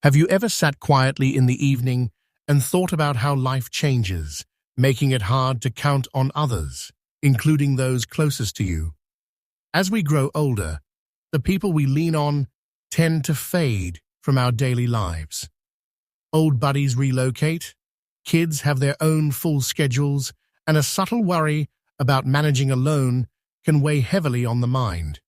Have you ever sat quietly in the evening and thought about how life changes, making it hard to count on others, including those closest to you? As we grow older, the people we lean on tend to fade from our daily lives. Old buddies relocate, kids have their own full schedules, and a subtle worry about managing alone can weigh heavily on the mind.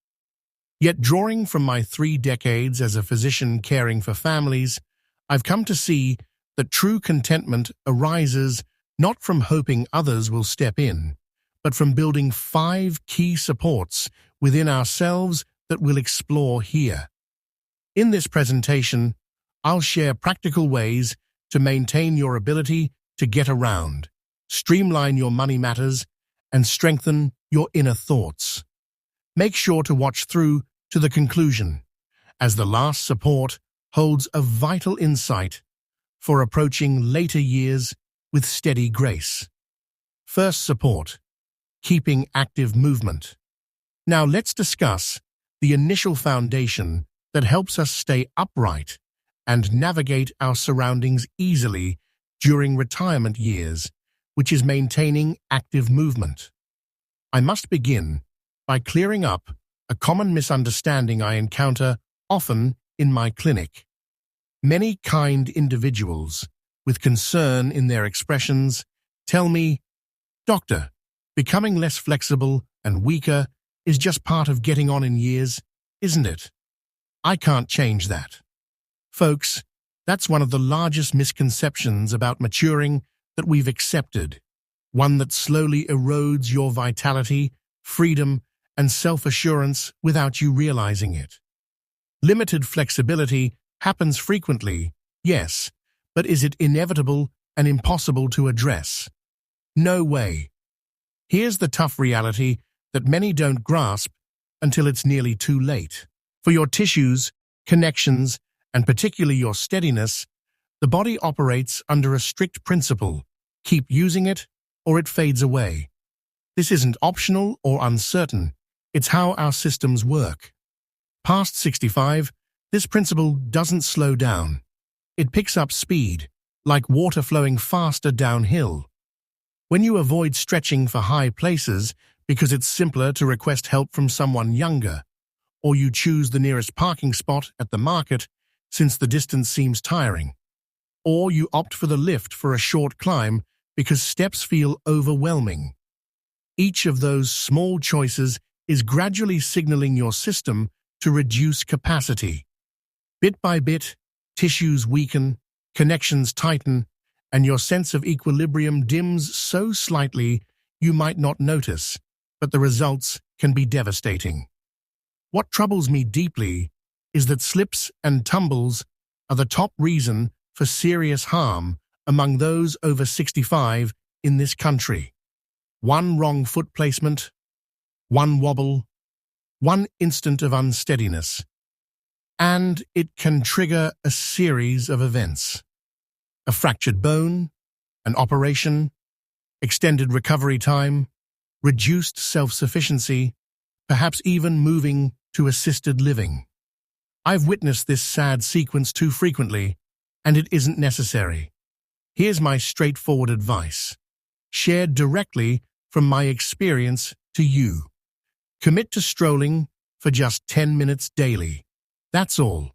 Yet drawing from my 3 decades as a physician caring for families, I've come to see that true contentment arises not from hoping others will step in, but from building 5 key supports within ourselves that we'll explore here. In this presentation, I'll share practical ways to maintain your ability to get around, streamline your money matters, and strengthen your inner thoughts. Make sure to watch through to the conclusion, as the last support holds a vital insight for approaching later years with steady grace. First support, keeping active movement. Now let's discuss the initial foundation that helps us stay upright and navigate our surroundings easily during retirement years, which is maintaining active movement. I must begin by clearing up a common misunderstanding I encounter often in my clinic. Many kind individuals, with concern in their expressions, tell me, "Doctor, becoming less flexible and weaker is just part of getting on in years, isn't it? I can't change that." Folks, that's one of the largest misconceptions about maturing that we've accepted, one that slowly erodes your vitality, freedom, and self-assurance without you realizing it. Limited flexibility happens frequently, yes, but is it inevitable and impossible to address? No way. Here's the tough reality that many don't grasp until it's nearly too late. For your tissues, connections, and particularly your steadiness, the body operates under a strict principle: keep using it or it fades away. This isn't optional or uncertain. It's how our systems work. Past 65, this principle doesn't slow down. It picks up speed, like water flowing faster downhill. When you avoid stretching for high places because it's simpler to request help from someone younger, or you choose the nearest parking spot at the market since the distance seems tiring, or you opt for the lift for a short climb because steps feel overwhelming. Each of those small choices is gradually signaling your system to reduce capacity. Bit by bit, tissues weaken, connections tighten, and your sense of equilibrium dims so slightly you might not notice, but the results can be devastating. What troubles me deeply is that slips and tumbles are the top reason for serious harm among those over 65 in this country. One wrong foot placement, one wobble, one instant of unsteadiness, and it can trigger a series of events. A fractured bone, an operation, extended recovery time, reduced self-sufficiency, perhaps even moving to assisted living. I've witnessed this sad sequence too frequently, and it isn't necessary. Here's my straightforward advice, shared directly from my experience to you. Commit to strolling for just 10 minutes daily. That's all.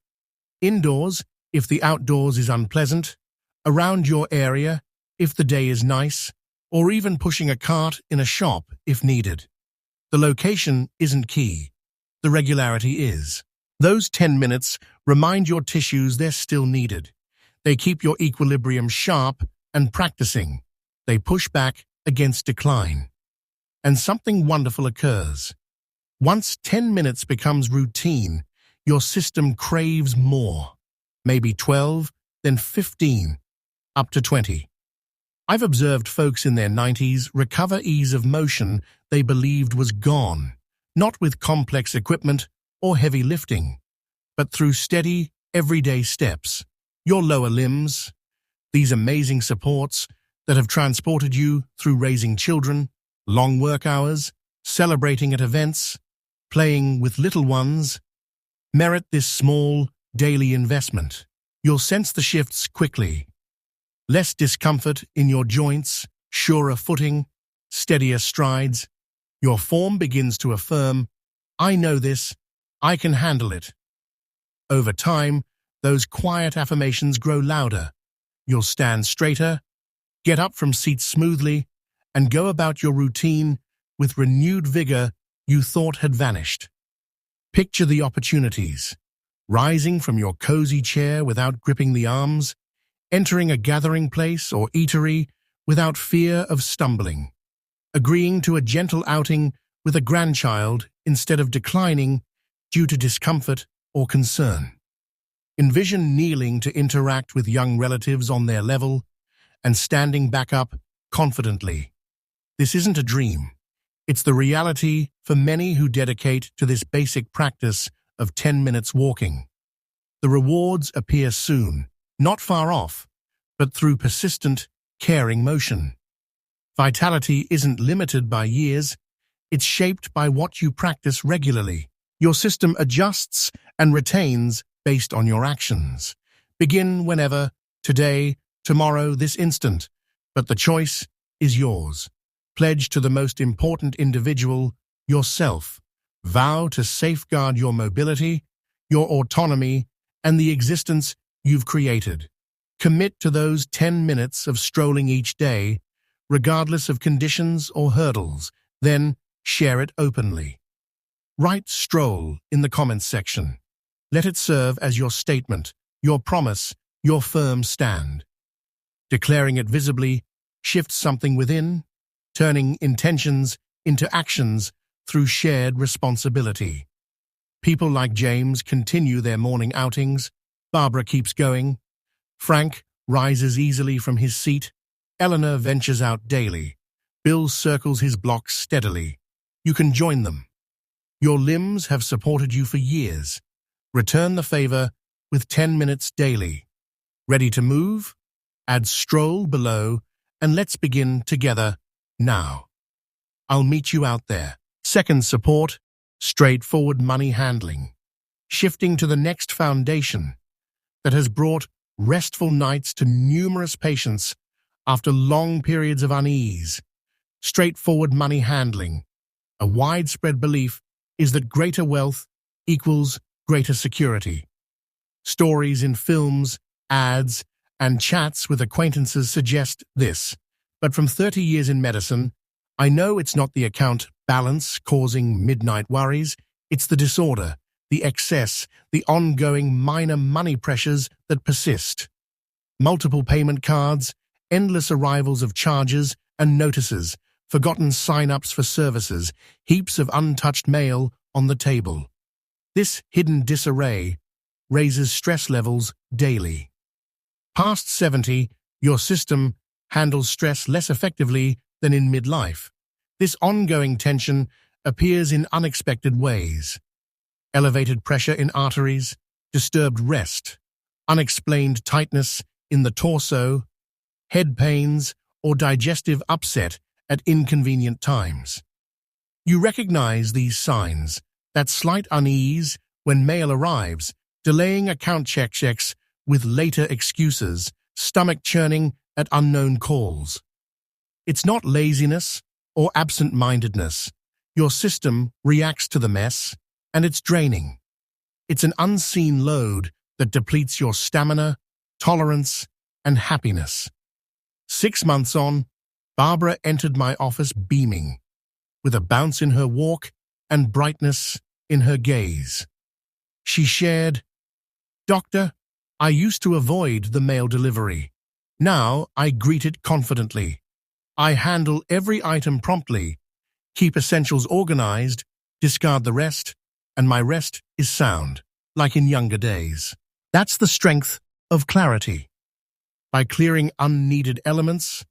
Indoors, if the outdoors is unpleasant, around your area, if the day is nice, or even pushing a cart in a shop if needed. The location isn't key. The regularity is. Those 10 minutes remind your tissues they're still needed. They keep your equilibrium sharp and practicing. They push back against decline. And something wonderful occurs. Once 10 minutes becomes routine, your system craves more. Maybe 12, then 15, up to 20. I've observed folks in their 90s recover ease of motion they believed was gone, not with complex equipment or heavy lifting, but through steady, everyday steps. Your lower limbs, these amazing supports that have transported you through raising children, long work hours, celebrating at events, playing with little ones, merit this small, daily investment. You'll sense the shifts quickly. Less discomfort in your joints, surer footing, steadier strides. Your form begins to affirm, I know this, I can handle it. Over time, those quiet affirmations grow louder. You'll stand straighter, get up from seats smoothly, and go about your routine with renewed vigor you thought had vanished. Picture the opportunities, rising from your cozy chair without gripping the arms, entering a gathering place or eatery without fear of stumbling, agreeing to a gentle outing with a grandchild instead of declining due to discomfort or concern. Envision kneeling to interact with young relatives on their level and standing back up confidently. This isn't a dream. It's the reality for many who dedicate to this basic practice of 10 minutes walking. The rewards appear soon, not far off, but through persistent, caring motion. Vitality isn't limited by years, it's shaped by what you practice regularly. Your system adjusts and retains based on your actions. Begin whenever, today, tomorrow, this instant, but the choice is yours. Pledge to the most important individual, yourself. Vow to safeguard your mobility, your autonomy, and the existence you've created. Commit to those 10 minutes of strolling each day, regardless of conditions or hurdles, then share it openly. Write "stroll" in the comments section. Let it serve as your statement, your promise, your firm stand. Declaring it visibly shifts something within, turning intentions into actions through shared responsibility. People like James continue their morning outings, Barbara keeps going, Frank rises easily from his seat, Eleanor ventures out daily, Bill circles his blocks steadily. You can join them. Your limbs have supported you for years. Return the favor with 10 minutes daily. Ready to move? Add "stroll" below and let's begin together now. I'll meet you out there. Second support, straightforward money handling. Shifting to the next foundation that has brought restful nights to numerous patients after long periods of unease. Straightforward money handling. A widespread belief is that greater wealth equals greater security. Stories in films, ads, and chats with acquaintances suggest this. But from 30 years in medicine, I know it's not the account balance causing midnight worries, it's the disorder, the excess, the ongoing minor money pressures that persist. Multiple payment cards, endless arrivals of charges and notices, forgotten sign-ups for services, heaps of untouched mail on the table. This hidden disarray raises stress levels daily. Past 70, your system handles stress less effectively than in midlife. This ongoing tension appears in unexpected ways. Elevated pressure in arteries, disturbed rest, unexplained tightness in the torso, head pains, or digestive upset at inconvenient times. You recognize these signs, that slight unease when mail arrives, delaying account checks with later excuses, stomach churning at unknown calls. It's not laziness or absent-mindedness. Your system reacts to the mess, and it's draining. It's an unseen load that depletes your stamina, tolerance, and happiness. 6 months on, Barbara entered my office beaming, with a bounce in her walk and brightness in her gaze. She shared, "Doctor, I used to avoid the mail delivery. Now I greet it confidently. I handle every item promptly, keep essentials organized, discard the rest, and my rest is sound, like in younger days." That's the strength of clarity. By clearing unneeded elements,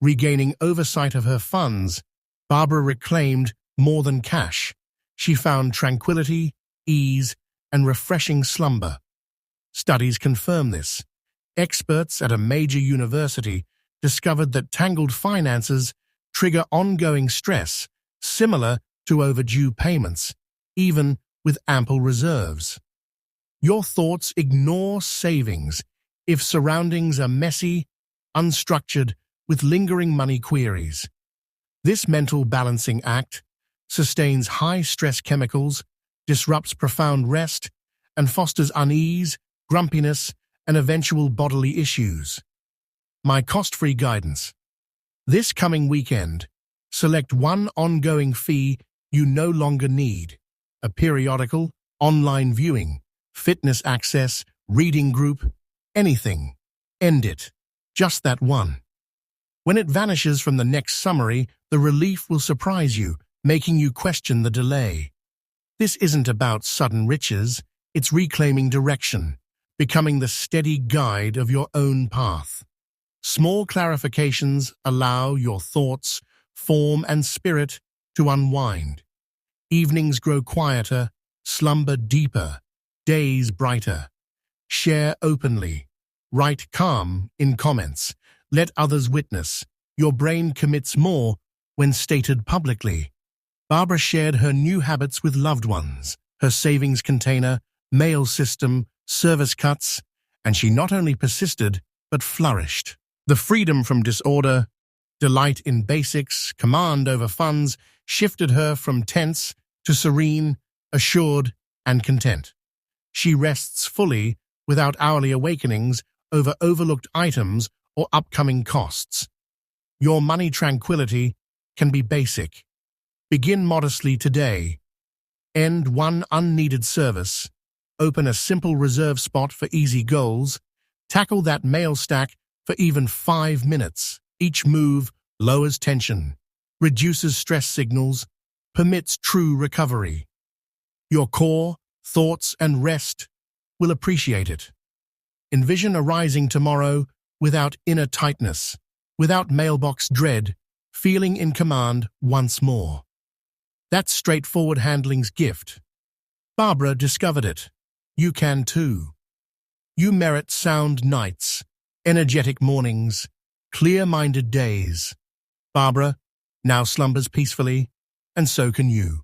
regaining oversight of her funds, Barbara reclaimed more than cash. She found tranquility, ease, and refreshing slumber. Studies confirm this. Experts at a major university discovered that tangled finances trigger ongoing stress, similar to overdue payments, even with ample reserves. Your thoughts ignore savings, if surroundings are messy, unstructured, with lingering money queries. This mental balancing act sustains high-stress chemicals, disrupts profound rest, and fosters unease, grumpiness, and eventual bodily issues. My cost-free guidance. This coming weekend, select one ongoing fee you no longer need: a periodical, online viewing, fitness access, reading group, anything. End it. Just that one. When it vanishes from the next summary, the relief will surprise you, making you question the delay. This isn't about sudden riches, it's reclaiming direction, becoming the steady guide of your own path. Small clarifications allow your thoughts, form, and spirit to unwind. Evenings grow quieter, slumber deeper, days brighter. Share openly. Write calm in comments. Let others witness. Your brain commits more when stated publicly. Barbara shared her new habits with loved ones, her savings container, mail system, service cuts, and she not only persisted, but flourished. The freedom from disorder, delight in basics, command over funds, shifted her from tense to serene, assured, and content. She rests fully without hourly awakenings over overlooked items or upcoming costs. Your money tranquility can be basic. Begin modestly today. End one unneeded service. Open a simple reserve spot for easy goals. Tackle that mail stack for even 5 minutes. Each move lowers tension, reduces stress signals, permits true recovery. Your core, thoughts, and rest will appreciate it. Envision a rising tomorrow without inner tightness, without mailbox dread, feeling in command once more. That's straightforward handling's gift. Barbara discovered it. You can too. You merit sound nights, energetic mornings, clear-minded days. Barbara now slumbers peacefully, and so can you.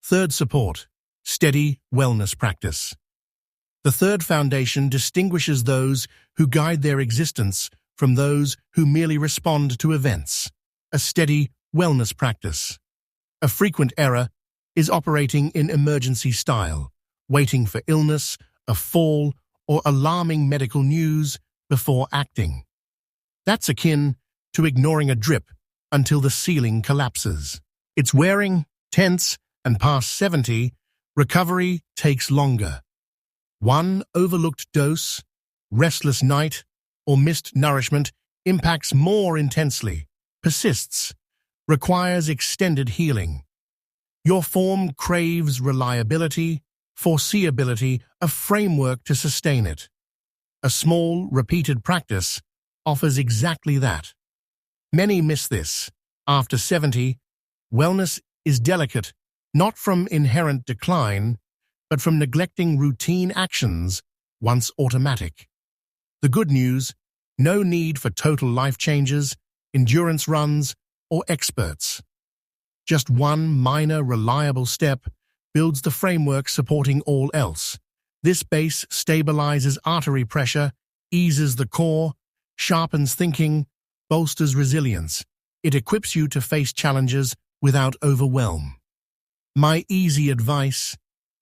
Third support, steady wellness practice. The third foundation distinguishes those who guide their existence from those who merely respond to events. A steady wellness practice. A frequent error is operating in emergency style, waiting for illness, a fall, or alarming medical news before acting. That's akin to ignoring a drip until the ceiling collapses. It's wearing, tense, and past 70, recovery takes longer. One overlooked dose, restless night, or missed nourishment impacts more intensely, persists, requires extended healing. Your form craves reliability, foreseeability, a framework to sustain it. A small, repeated practice offers exactly that. Many miss this. After 70, wellness is delicate, not from inherent decline, but from neglecting routine actions once automatic. The good news: no need for total life changes, endurance runs, or experts. Just one minor, reliable step builds the framework supporting all else. This base stabilizes artery pressure, eases the core, sharpens thinking, bolsters resilience. It equips you to face challenges without overwhelm. My easy advice: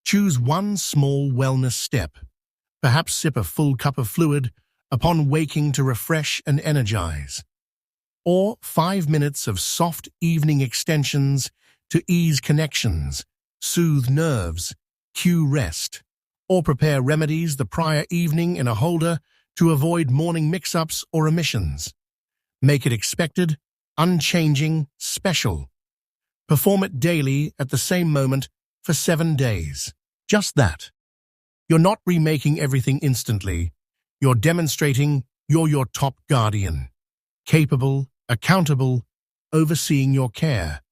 choose one small wellness step. Perhaps sip a full cup of fluid upon waking to refresh and energize. Or 5 minutes of soft evening extensions to ease connections, soothe nerves, cue rest. Or prepare remedies the prior evening in a holder to avoid morning mix-ups or omissions. Make it expected, unchanging, special. Perform it daily at the same moment for 7 days. Just that. You're not remaking everything instantly. You're demonstrating you're your top guardian. Capable, accountable, overseeing your care.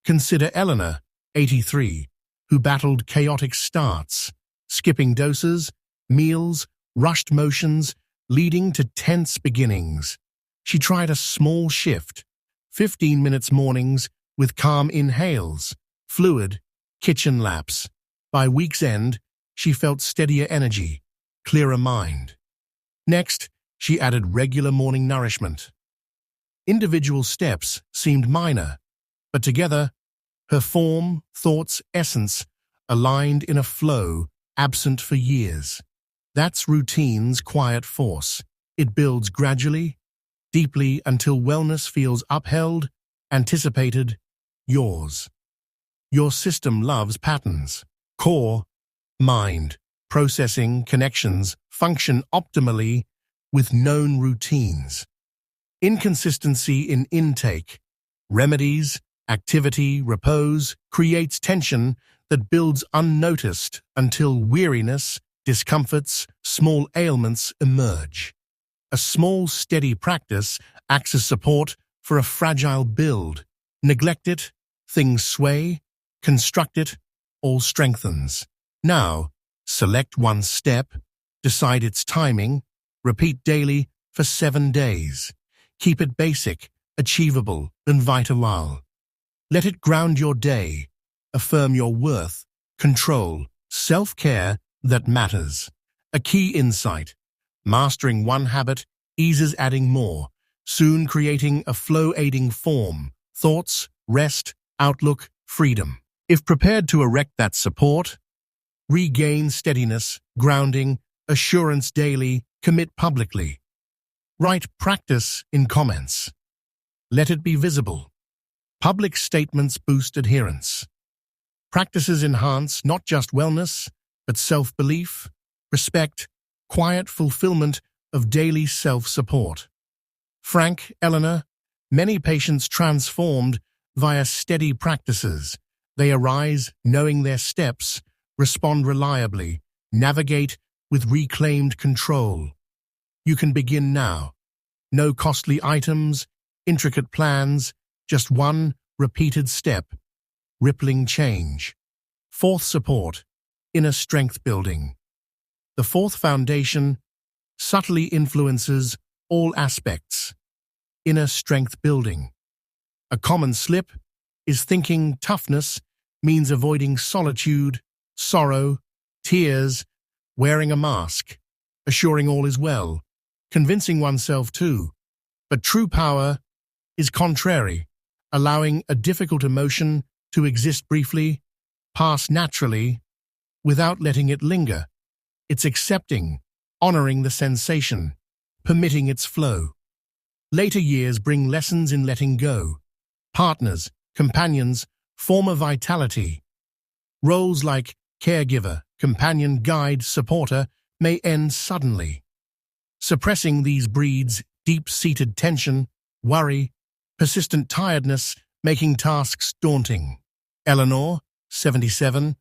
Consider Eleanor, 83, who battled chaotic starts, skipping doses, meals, rushed motions, leading to tense beginnings. She tried a small shift, 15 minutes mornings with calm inhales, fluid, kitchen laps. By week's end, she felt steadier energy, clearer mind. Next, she added regular morning nourishment. Individual steps seemed minor, but together, her form, thoughts, essence aligned in a flow absent for years. That's routine's quiet force. It builds gradually, deeply until wellness feels upheld, anticipated, yours. Your system loves patterns. Core, mind, processing, connections function optimally with known routines. Inconsistency in intake, remedies, activity, repose creates tension that builds unnoticed until weariness, discomforts, small ailments emerge. A small, steady practice acts as support for a fragile build. Neglect it, things sway. Construct it, all strengthens. Now, select one step, decide its timing, repeat daily for 7 days. Keep it basic, achievable, and vital. Let it ground your day, affirm your worth, control, self-care that matters. A key insight: mastering one habit eases adding more, soon creating a flow-aiding form, thoughts, rest, outlook, freedom. If prepared to erect that support, regain steadiness, grounding, assurance daily, commit publicly. Write practice in comments. Let it be visible. Public statements boost adherence. Practices enhance not just wellness, but self-belief, respect, quiet fulfillment of daily self-support. Frank, Eleanor, many patients transformed via steady practices. They arise knowing their steps, respond reliably, navigate with reclaimed control. You can begin now. No costly items, intricate plans, just one repeated step. Rippling change. Fourth support, inner strength building. The fourth foundation subtly influences all aspects. Inner strength building. A common slip is thinking toughness means avoiding solitude, sorrow, tears, wearing a mask, assuring all is well, convincing oneself too. But true power is contrary, allowing a difficult emotion to exist briefly, pass naturally, without letting it linger. It's accepting, honoring the sensation, permitting its flow. Later years bring lessons in letting go. Partners, companions, form a vitality. Roles like caregiver, companion, guide, supporter may end suddenly. Suppressing these breeds deep-seated tension, worry, persistent tiredness, making tasks daunting. Eleanor, 77,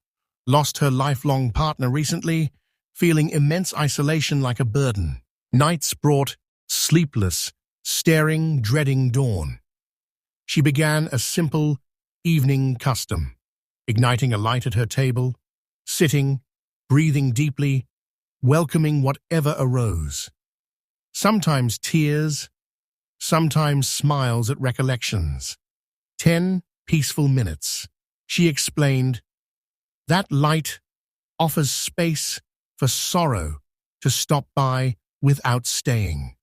lost her lifelong partner recently, feeling immense isolation like a burden. Nights brought sleepless, staring, dreading dawn. She began a simple evening custom, igniting a light at her table, sitting, breathing deeply, welcoming whatever arose. Sometimes tears, sometimes smiles at recollections. 10 peaceful minutes. She explained, that light offers space for sorrow to stop by without staying.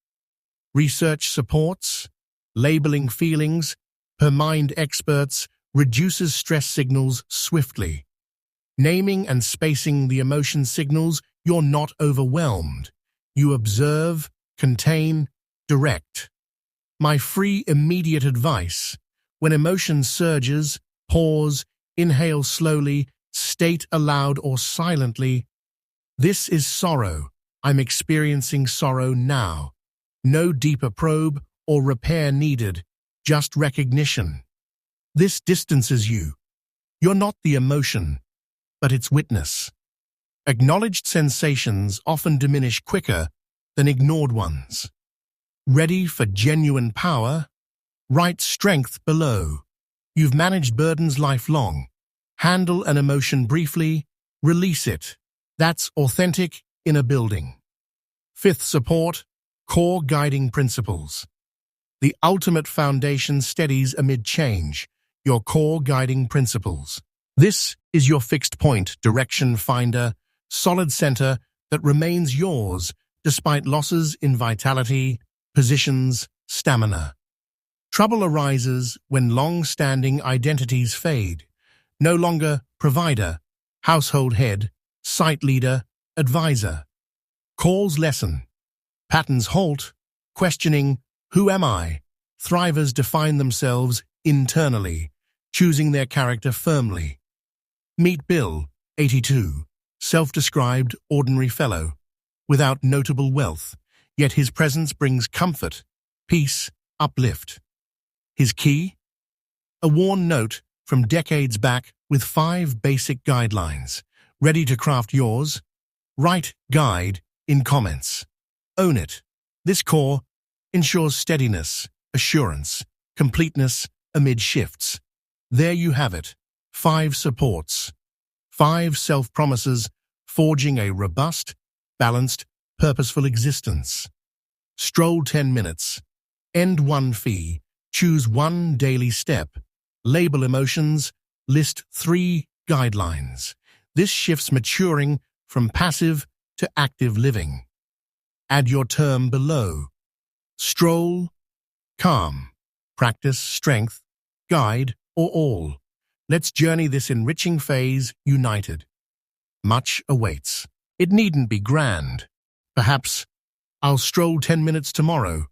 Research supports, labeling feelings, per mind experts, reduces stress signals swiftly. Naming and spacing the emotion signals you're not overwhelmed. You observe, contain, direct. My free immediate advice: when emotion surges, pause, inhale slowly, state aloud or silently, this is sorrow. I'm experiencing sorrow now. No deeper probe or repair needed, just recognition. This distances you. You're not the emotion, but its witness. Acknowledged sensations often diminish quicker than ignored ones. Ready for genuine power? Write strength below. You've managed burdens lifelong. Handle an emotion briefly, release it. That's authentic inner building. Fifth support, core guiding principles. The ultimate foundation steadies amid change, your core guiding principles. This is your fixed point, direction finder, solid center that remains yours despite losses in vitality, positions, stamina. Trouble arises when long-standing identities fade. No longer provider, household head, site leader, advisor. Calls lessen. Patterns halt, questioning, who am I? Thrivers define themselves internally, choosing their character firmly. Meet Bill, 82, self-described ordinary fellow, without notable wealth, yet his presence brings comfort, peace, uplift. His key? A worn note from decades back with 5 basic guidelines. Ready to craft yours? Write guide in comments. Own it. This core ensures steadiness, assurance, completeness amid shifts. There you have it. 5 supports. 5 self-promises forging a robust, balanced, purposeful existence. Stroll 10 minutes. End 1 fee. Choose 1 daily step. Label emotions. List 3 guidelines. This shifts maturing from passive to active living. Add your term below. Stroll, calm, practice, strength, guide, or all. Let's journey this enriching phase united. Much awaits. It needn't be grand. Perhaps, I'll stroll 10 minutes tomorrow.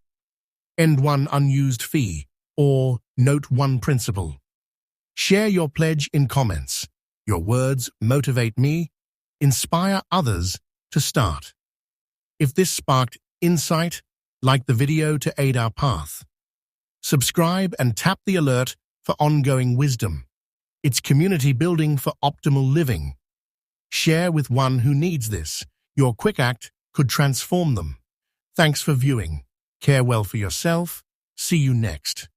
End 1 unused fee, or note 1 principle. Share your pledge in comments. Your words motivate me, inspire others to start. If this sparked insight, like the video to aid our path. Subscribe and tap the alert for ongoing wisdom. It's community building for optimal living. Share with one who needs this. Your quick act could transform them. Thanks for viewing. Care well for yourself. See you next.